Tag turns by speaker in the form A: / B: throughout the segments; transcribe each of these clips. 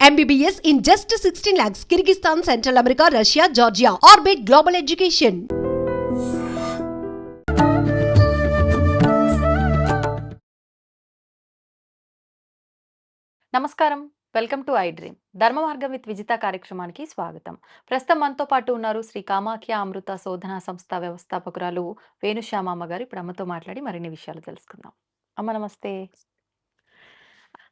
A: MBBS in just 16 lakhs. Kyrgyzstan, Central America, Russia, Georgia. Orbit Global Education.
B: నమస్కారం. Welcome to I dream. ధర్మ మార్గం with Vijitha కార్యక్రమానికి స్వాగతం. ప్రస్తుతం మనతో పాటు ఉన్నారు శ్రీ కామాఖ్య అమృత శోధనా సంస్థ వ్యవస్థాపకురాలు వేణుశ్యామమ్మ గారు. ఇప్పుడు అమ్మతో మాట్లాడి మరిన్ని విషయాలు తెలుసుకుందాం. అమ్మ నమస్తే.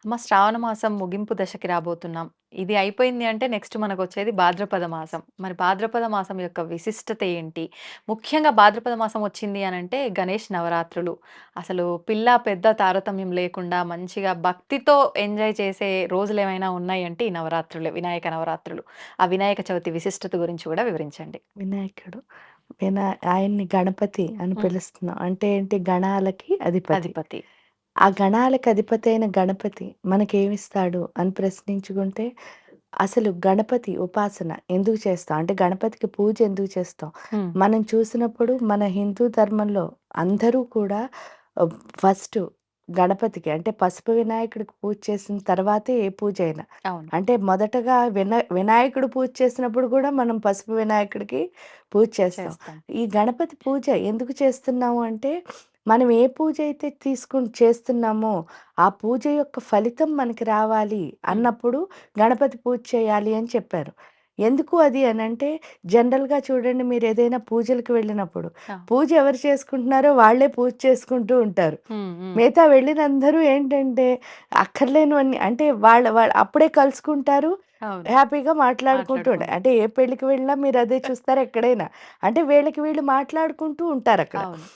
B: అమ్మ, శ్రావణ మాసం ముగింపు దశకి రాబోతున్నాం. ఇది అయిపోయింది అంటే నెక్స్ట్ మనకొచ్చేది భాద్రపద మాసం. మరి భాద్రపద మాసం యొక్క విశిష్టత ఏంటి? ముఖ్యంగా భాద్రపద మాసం వచ్చింది అనంటే గణేష్ నవరాత్రులు. అసలు పిల్ల, పెద్ద తారతమ్యం లేకుండా మంచిగా భక్తితో ఎంజాయ్ చేసే రోజులేమైనా ఉన్నాయంటే ఈ నవరాత్రులే, వినాయక నవరాత్రులు. ఆ వినాయక చవితి విశిష్టత గురించి కూడా వివరించండి.
C: వినాయకుడు ఆయన్ని గణపతి అని పిలుస్తున్నాం. అంటే ఏంటి? గణాలకి అధిపతి.
B: అధిపతి.
C: ఆ గణాలకి అధిపతి అయిన గణపతి మనకేమిస్తాడు అని ప్రశ్నించుకుంటే, అసలు గణపతి ఉపాసన ఎందుకు చేస్తాం అంటే గణపతికి పూజ ఎందుకు చేస్తాం? మనం చూసినప్పుడు మన హిందూ ధర్మంలో అందరూ కూడా ఫస్ట్ గణపతికి అంటే పసుపు వినాయకుడికి పూజ చేసిన తర్వాతే ఏ పూజ అయినా.
B: అవును.
C: అంటే మొదటగా వినాయకుడు పూజ చేసినప్పుడు కూడా మనం పసుపు వినాయకుడికి పూజ చేస్తాం.
B: చేస్తాం.
C: ఈ గణపతి పూజ ఎందుకు చేస్తున్నాము అంటే, మనం ఏ పూజ అయితే చేస్తున్నామో ఆ పూజ యొక్క ఫలితం మనకి రావాలి అన్నప్పుడు గణపతి పూజ చేయాలి అని చెప్పారు. ఎందుకు అది అనంటే, జనరల్‌గా చూడండి, మీరు ఏదైనా పూజలకు వెళ్ళినప్పుడు పూజ ఎవరు చేసుకుంటున్నారో వాళ్ళే పూజ చేసుకుంటూ ఉంటారు. మిగతా వెళ్ళినందరూ ఏంటంటే అక్కర్లేనివన్నీ అంటే వాళ్ళ అప్పుడే కలుసుకుంటారు,
B: అవును.
C: హ్యాపీగా మాట్లాడుకుంటూ ఉంటారు. అంటే ఏ పెళ్ళికి వెళ్ళినా మీరు అదే చూస్తారు ఎక్కడైనా. అంటే వీళ్ళకి వీళ్ళు మాట్లాడుకుంటూ ఉంటారక్కడ.
B: అవును.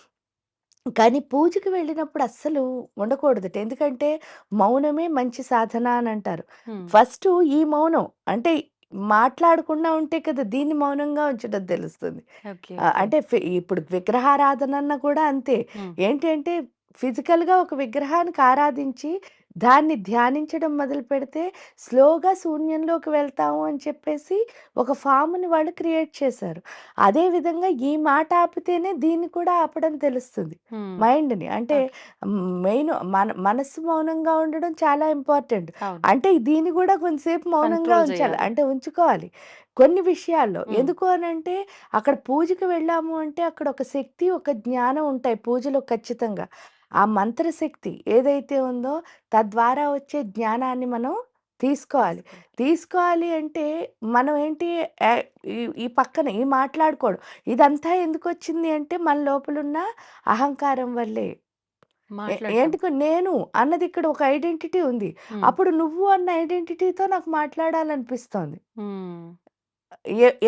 C: కానీ పూజకి వెళ్ళినప్పుడు అస్సలు ఉండకూడదట. ఎందుకంటే మౌనమే మంచి సాధన అని అంటారు. ఫస్టు ఈ మౌనం అంటే మాట్లాడకుండా ఉంటే కదా దీన్ని మౌనంగా ఉంచడం తెలుస్తుంది.
B: ఓకే.
C: అంటే ఇప్పుడు విగ్రహారాధన కూడా అంతే. ఏంటి అంటే ఫిజికల్‌గా ఒక విగ్రహానికి ఆరాధించి దాన్ని ధ్యానించడం మొదలుపెడితే స్లోగా శూన్యంలోకి వెళ్తాము అని చెప్పేసి ఒక ఫామ్‌ని వాళ్ళు క్రియేట్ చేశారు. అదే విధంగా ఈ మాట ఆపితేనే దీన్ని కూడా ఆపడం తెలుస్తుంది. మైండ్‌ని అంటే మెయిన్ మనస్సు మౌనంగా ఉండడం చాలా ఇంపార్టెంట్.
B: అవును.
C: అంటే దీన్ని కూడా కొంతసేపు మౌనంగా
B: కంట్రోల్
C: ఉంచాలి.
B: చేయాలి.
C: అంటే ఉంచుకోవాలి కొన్ని విషయాల్లో. ఎందుకు అనంటే అక్కడ పూజకి వెళ్ళాము అంటే అక్కడ ఒక శక్తి, ఒక జ్ఞానం ఉంటాయి పూజలో ఖచ్చితంగా. ఆ మంత్రశక్తి ఏదైతే ఉందో తద్వారా వచ్చే జ్ఞానాన్ని మనం తీసుకోవాలి. తీసుకోవాలి అంటే మనం ఏంటి ఈ పక్కన ఈ మాట్లాడుకోవడం ఇదంతా ఎందుకొచ్చింది అంటే మన లోపలున్న అహంకారం వల్లే.
B: మాట్లాడటం.
C: ఎందుకు నేను అన్నది ఇక్కడ ఒక ఐడెంటిటీ ఉంది. అప్పుడు నువ్వు అన్న ఐడెంటిటీతో నాకు మాట్లాడాలనిపిస్తోంది.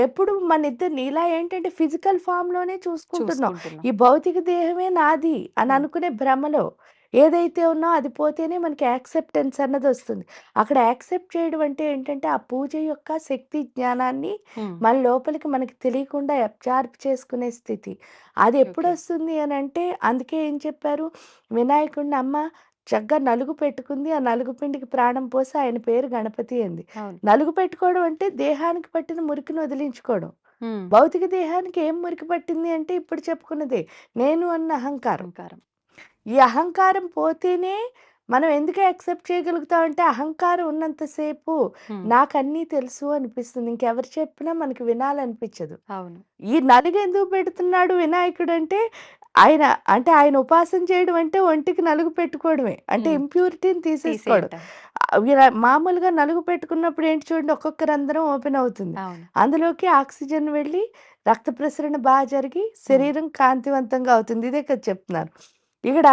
C: ఎప్పుడు మన ఇద్దరిని ఇలా ఏంటంటే ఫిజికల్ ఫామ్‌లోనే చూసుకుంటున్నాం.
B: చూసుకుంటున్నాం.
C: ఈ భౌతిక దేహమే నాది అని అనుకునే భ్రమలో ఏదైతే ఉన్నో అది పోతేనే మనకి యాక్సెప్టెన్స్ అన్నదొస్తుంది. అక్కడ యాక్సెప్ట్ చేయడం అంటే ఏంటంటే ఆ పూజ యొక్క శక్తి జ్ఞానాన్ని మన లోపలికి మనకి తెలియకుండా అబ్జార్బ్ చేసుకునే స్థితి. అది ఎప్పుడొస్తుంది అనంటే అందుకే ఏం చెప్పారు వినాయకుడిని అమ్మ చక్కగా నలుగు పెట్టుకుంది. ఆ నలుగు పిండికి ప్రాణం పోసి ఆయన పేరు గణపతి అంది. నలుగు పెట్టుకోవడం అంటే దేహానికి పట్టిన మురికిని వదిలించుకోవడం. భౌతిక దేహానికి ఏం మురికి పట్టింది అంటే ఇప్పుడు చెప్పుకున్నదే నేను అన్న అహంకారం. ఈ అహంకారం పోతేనే మనం ఎందుకు యాక్సెప్ట్ చేయగలుగుతాం అంటే అహంకారం ఉన్నంత సేపు నాకన్నీ తెలుసు అనిపిస్తుంది. ఇంకెవరు చెప్పినా మనకి వినాలనిపించదు.
B: అవును. ఈ
C: నలుగు ఎందుకు పెడుతున్నాడు వినాయకుడు అంటే ఆయన ఉపాసన చేయడం అంటే ఒంటికి నలుగు పెట్టుకోవడమే. అంటే ఇంప్యూరిటీని తీసేసుకోవడం. మామూలుగా నలుగు పెట్టుకున్నప్పుడు ఏంటి చూడండి, ఒక్కొక్క రంధ్రం ఓపెన్ అవుతుంది. అందులోకి ఆక్సిజన్ వెళ్ళి రక్త ప్రసరణ బాగా జరిగి శరీరం కాంతివంతంగా అవుతుంది. ఇదే కదా చెప్తున్నారు. ఇక్కడ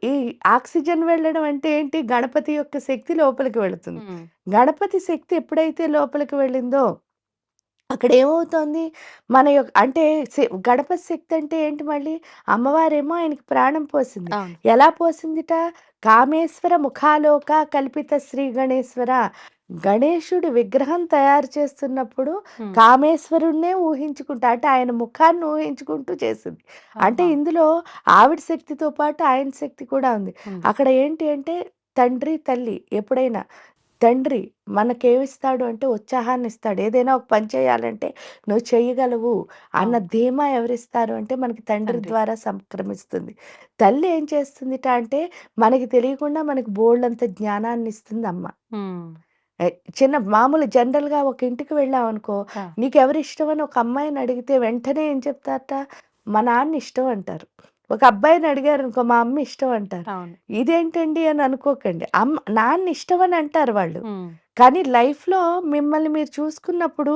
C: ఈ ఆక్సిజన్ వెళ్ళడం అంటే ఏంటి? గణపతి యొక్క శక్తి లోపలికి వెళుతుంది. గణపతి శక్తి ఎప్పుడైతే లోపలికి వెళ్ళిందో అక్కడ ఏమవుతోంది మన యొక్క అంటే గణపతి శక్తి అంటే ఏంటి? మళ్ళీ అమ్మవారేమో ఆయనకి ప్రాణం పోసింది. ఎలా పోసిందిట? కామేశ్వర ముఖాలోక కల్పిత శ్రీ గణేశ్వర. గణేశుడి విగ్రహం తయారు చేస్తున్నప్పుడు కామేశ్వరుణ్ణే ఊహించుకుంటా అంటే ఆయన ముఖాన్ని ఊహించుకుంటూ చేసింది. అంటే ఇందులో ఆవిడ శక్తితో పాటు ఆయన శక్తి కూడా ఉంది. అక్కడ ఏంటి అంటే తండ్రి, తల్లి ఎప్పుడైనా తండ్రి మనకేమిస్తాడు అంటే ఉత్సాహాన్ని ఇస్తాడు. ఏదైనా ఒక పని చేయాలంటే నువ్వు చేయగలవు అన్న ధీమా ఎవరిస్తారు అంటే మనకి తండ్రి ద్వారా సంక్రమిస్తుంది. తల్లి ఏం చేస్తుందిట అంటే మనకి తెలియకుండా మనకి బోలెడంత జ్ఞానాన్ని ఇస్తుంది అమ్మ. ఎ చిన్న మామూలు జనరల్‌గా ఒక ఇంటికి వెళ్ళామనుకో,
B: ఆ!
C: నీకెవరిష్టం అని ఒక అమ్మాయిని అడిగితే వెంటనే ఏం చెప్తారట? మా నాన్న ఇష్టం అంటారు. ఒక అబ్బాయిని అడిగారనుకో, మా అమ్మ ఇష్టం అంటారు.
B: అవును.
C: ఇదేంటండి అని అనుకోకండి. నాన్న ఇష్టం అని అంటారు వాళ్ళు.
B: హ్మ్.
C: కానీ లైఫ్‌లో మిమ్మల్ని మీరు చూసుకున్నప్పుడు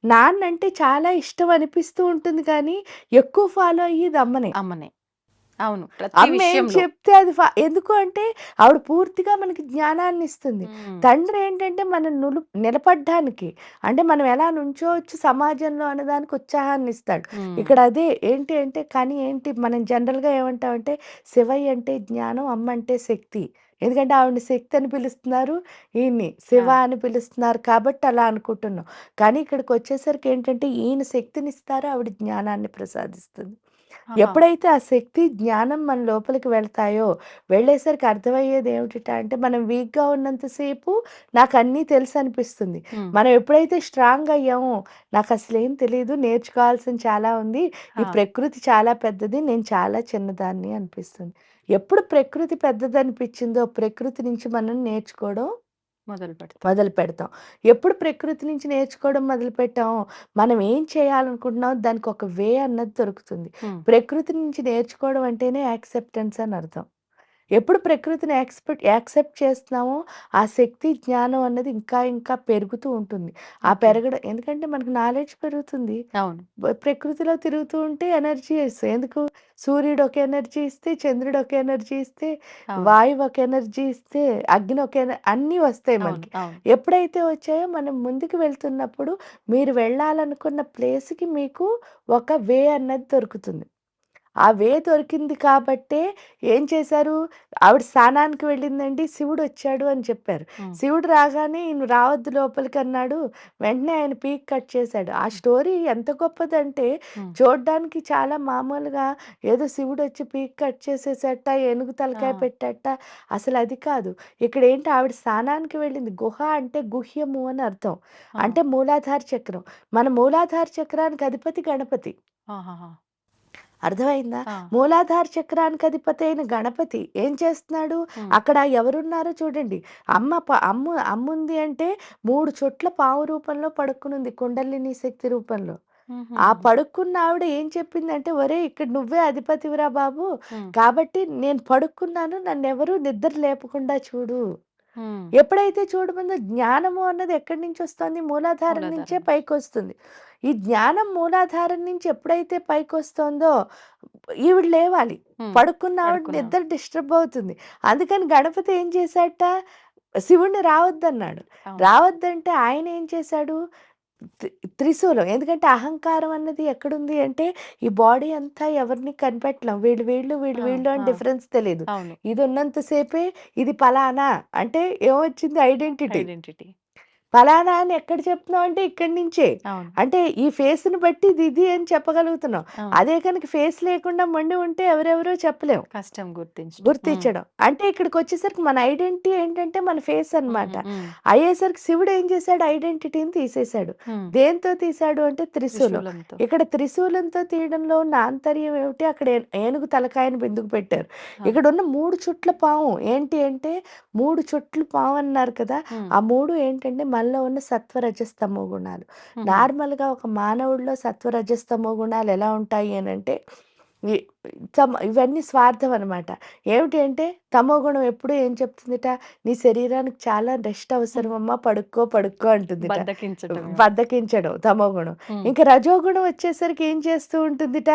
C: నాన్నంటే చాలా ఇష్టం అనిపిస్తూ ఉంటుంది కానీ, ఎక్కువ ఫాలో అయ్యేది అమ్మనే.
B: అమ్మనే. అవును. ప్రతి
C: అమ్మ ఏం
B: విషయంలో.
C: చెప్తే అది ఎందుకు అంటే ఆవిడ పూర్తిగా మనకి జ్ఞానాన్నిస్తుంది.
B: హ్మ్.
C: తండ్రి ఏంటంటే మనం నిలబడ్డానికి అంటే మనం ఎలా నుంచోవచ్చు సమాజంలో అన్నదానికి ఉత్సాహాన్నిస్తాడు.
B: హ్మ్.
C: ఇక్కడ అదే ఏంటి అంటే కానీ ఏంటి మనం జనరల్‌గా ఏమంటామంటే శివయ్య అంటే జ్ఞానం, అమ్మ అంటే శక్తి. ఎందుకంటే ఆవిడని శక్తి అని పిలుస్తున్నారు. ఈయన్ని శివ
B: ఆ!
C: అని పిలుస్తున్నారు కాబట్టి అలా అనుకుంటున్నాం. కానీ ఇక్కడికొచ్చేసరికి ఏంటంటే ఈయన శక్తినిస్తారు, ఆవిడ జ్ఞానాన్ని ప్రసాదిస్తుంది.
B: ఆహా!
C: ఎప్పుడైతే ఆ శక్తి, జ్ఞానం మన లోపలికి వెళ్తాయో, వెళ్ళేసరికి అర్థమయ్యేది ఏమిటిట అంటే, మనం వీక్‌గా ఉన్నంత సేపు నాకన్నీ తెలుసనిపిస్తుంది.
B: హ్మ్.
C: మనం ఎప్పుడైతే స్ట్రాంగ్ అయ్యామో, నాకసలేం తెలీదు, నేర్చుకోవాల్సింది చాలా ఉంది, ఈ
B: ఆ!
C: ప్రకృతి చాలా పెద్దది, నేను చాలా చిన్నదాన్ని అనిపిస్తుంది. ఎప్పుడు ప్రకృతి పెద్దదనిపిచ్చిందో, ప్రకృతి నుంచి మనం నేర్చుకోవడం
B: మొదలుపెడతాం.
C: మొదలుపెడతాం. ఎప్పుడు ప్రకృతి నుంచి నేర్చుకోవడం మొదలుపెట్టామో, మనం ఏం చేయాలనుకుంటున్నామో దానికొక వే అన్నది దొరుకుతుంది.
B: హ్మ్.
C: ప్రకృతి నుంచి నేర్చుకోవడం అంటేనే యాక్సెప్టెన్స్ అని అర్థం. ఎప్పుడు ప్రకృతిని యాక్సెప్ట్ చేస్తున్నామో, ఆ శక్తి, జ్ఞానం అన్నది ఇంకా ఇంకా పెరుగుతూ ఉంటుంది. ఆ
B: ఓకే.
C: పెరగడం ఎందుకంటే మనకు నాలెడ్జ్ పెరుగుతుంది.
B: అవును.
C: ప్రకృతిలో తిరుగుతూ ఉంటే ఎనర్జీ ఇస్తాయి. ఎందుకు? సూర్యుడు ఒక ఎనర్జీ ఇస్తే, చంద్రుడు ఒక ఎనర్జీ ఇస్తే,
B: అవును.
C: వాయువు ఒక ఎనర్జీ ఇస్తే, అగ్ని ఒక అన్నీ వస్తాయి
B: అవును.
C: మనకి.
B: అవును.
C: ఎప్పుడైతే వచ్చాయో మనం ముందుకు వెళ్తున్నప్పుడు మీరు వెళ్ళాలనుకున్న ప్లేస్‌కి మీకు ఒక వే అన్నది దొరుకుతుంది. ఆ వే దొరికింది కాబట్టే ఏం చేశారు? ఆవిడ స్నానానికి వెళ్ళిందండి. శివుడొచ్చాడు అని చెప్పారు.
B: హ్మ్.
C: శివుడు రాగానే "నువ్వు రావద్దు లోపలికన్నాడు." వెంటనే ఆయన పీక్ కట్ చేశాడు. ఆ స్టోరీ ఎంత గొప్పదంటే
B: హ్మ్.
C: చూడ్డానికి చాలా మామూలుగా ఏదో శివుడొచ్చి పీక్ కట్ చేసేసట, ఏనుగు
B: ఆ!
C: తలకాయ పెట్టేట అసలది కాదు. ఇక్కడేంటి ఆవిడ స్నానానికి వెళ్ళింది. గుహ అంటే గుహ్యము అని అర్థం.
B: ఆ!
C: అంటే మూలాధార చక్రం. మన మూలాధార చక్రానికి అధిపతి గణపతి.
B: ఆహాహా!
C: అర్థమైందా?
B: ఆ!
C: మూలాధార చక్రానికి అధిపతి అయిన గణపతి ఏం చేస్తున్నాడు?
B: హ్మ్.
C: అక్కడ ఎవరున్నారో చూడండి. అమ్ముంది అంటే 3 చోట్ల పాము రూపంలో పడుకునుంది కుండలిని శక్తి రూపంలో. ఆ
B: హుహుహు.
C: పడుకున్న ఆవిడ ఏం చెప్పిందంటే, "ఒరేయ్! ఇక్కడ నువ్వే అధిపతివిరా బాబు.
B: హ్మ్.
C: కాబట్టి నేను పడుకున్నాను. నన్నెవరు నిద్ర లేపకుండా చూడు."
B: హ్మ్.
C: ఎప్పుడైతే చూడముందో జ్ఞానము అన్నది ఎక్కడి నుంచొస్తోంది? మూలాధారం నుంచే
B: మూలాధారం.
C: పైకొస్తుంది. ఈ జ్ఞానం మూలాధారం నుంచి ఎప్పుడైతే పైకొస్తోందో ఈవిడ లేవాలి.
B: హ్మ్.
C: పడుకున్న ఆవిడ
B: పడుకున్నాం.
C: నిద్ర డిస్టర్బ్ అవుతుంది. అందుకని గణపతి ఏం చేశాడట? శివుడిని రావద్దన్నాడు.
B: అవును.
C: రావద్దంటే ఆయన ఏం చేశాడు? త్రి త్రిశూలం. ఎందుకంటే అహంకారం అన్నది ఎక్కడుంది అంటే, ఈ బాడీ అంతా ఎవరిని కనిపెట్టలేం. వీళ్ళు వీళ్ళు, వీళ్ళు
B: ఆ!
C: వీళ్ళు అని
B: ఆ!
C: డిఫరెన్స్ తెలీదు.
B: అవును.
C: ఇది ఉన్నంత సేపే ఇది పలానా అంటే ఏమొచ్చింది ఐడెంటిటీ.
B: ఐడెంటిటీ.
C: ఫలానా అని ఎక్కడ చెప్తున్నాం అంటే ఇక్కడి నుంచే.
B: అవును.
C: అంటే ఈ ఫేస్‌ని బట్టి ఇది ఇది అని చెప్పగలుగుతున్నాం.
B: అవును.
C: అదే కనుక ఫేస్ లేకుండా మొండి ఉంటే ఎవరెవరో చెప్పలేం.
B: కష్టం గుర్తించడం. హ్మ్.
C: గుర్తించడం. అంటే ఇక్కడికొచ్చేసరికి మన ఐడెంటిటీ ఏంటంటే మన ఫేస్ అన్నమాట.
B: హ్మ్. హ్మ్.
C: అయ్యేసరికి శివుడు ఏం చేశాడు ఐడెంటిటీని తీసేశాడు.
B: హ్మ్.
C: దేనితో తీశాడు అంటే త్రిశూలం.
B: త్రిశూలంతో.
C: ఇక్కడ త్రిశూలంతో తీయడంలో ఉన్న ఆంతర్యం ఏమిటి? అక్కడ ఏనుగు తలకాయని బిందుకు పెట్టారు.
B: ఆ!
C: ఇక్కడున్న 3 చుట్ల పాము ఏంటి అంటే 3 చుట్లు పాము అన్నారు కదా!
B: హ్మ్.
C: ఆ 3 ఏంటంటే మనలో ఉన్న సత్వ రజస్తమో గుణాలు.
B: హుహు.
C: నార్మల్‌గా ఒక మానవుడిలో సత్వ రజస్తమో గుణాలు ఎలా ఉంటాయి అనంటే ఈ ఇవన్నీ స్వార్థం అనమాట. ఏమిటి అంటే తమోగుణం ఎప్పుడు ఏం చెప్తుందిట, "నీ శరీరానికి చాలా రెస్ట్
B: హ్మ్.
C: అవసరమమ్మా పడుకో, పడుకో" అంటుందిట.
B: బద్ధకించటమేమో.
C: బద్ధకించడం తమోగుణం.
B: హ్మ్.
C: ఇంక రజోగుణం వచ్చేసరికి ఏం చేస్తూ ఉంటుందిట,